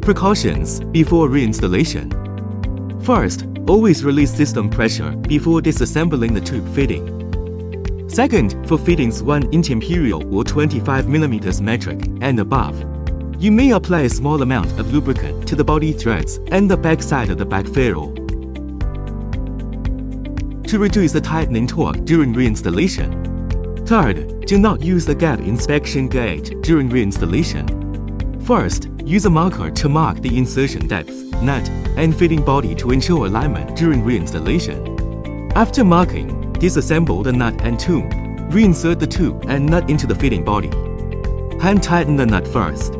Precautions before reinstallation. First, always release system pressure before disassembling the tube fitting. Second, for fittings 1 inch imperial or 25 mm metric and above, you may apply a small amount of lubricant to the body threads and the back side of the back ferrule. To reduce the tightening torque during reinstallation. Third, do not use the gap inspection gauge during reinstallation. First, use a marker to mark the insertion depth, nut, and fitting body to ensure alignment during reinstallation. After marking, disassemble the nut and tube. Reinsert the tube and nut into the fitting body. Hand tighten the nut first.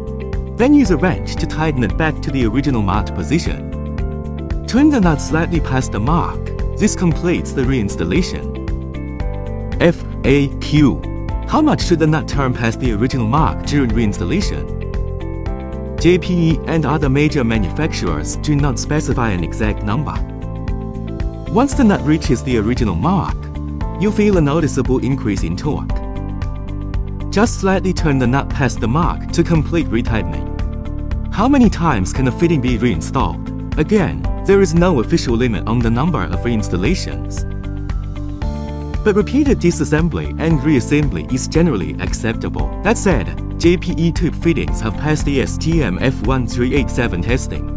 Then use a wrench to tighten it back to the original marked position. Turn the nut slightly past the mark. This completes the reinstallation. FAQ. How much should the nut turn past the original mark during reinstallation? JPE and other major manufacturers do not specify an exact number. Once the nut reaches the original mark, you'll feel a noticeable increase in torque. Just slightly turn the nut past the mark to complete retightening. How many times can a fitting be reinstalled? Again, there is no official limit on the number of reinstallations. But repeated disassembly and reassembly is generally acceptable. That said, JPE tube fittings have passed the STM F1387 testing,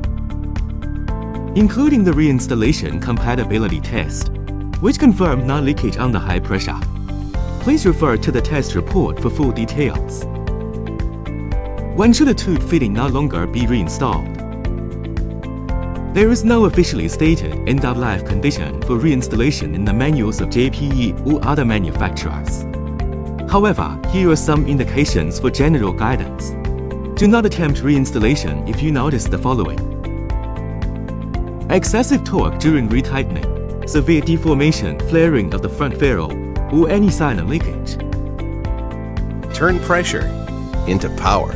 including the reinstallation compatibility test, which confirmed non-leakage under high pressure. Please refer to the test report for full details. When should a tube fitting no longer be reinstalled? There is no officially stated end-of-life condition for reinstallation in the manuals of JPE or other manufacturers. However, here are some indications for general guidance. Do not attempt reinstallation if you notice the following: excessive torque during retightening, severe deformation, flaring of the front ferrule, or any sign of leakage. Turn pressure into power.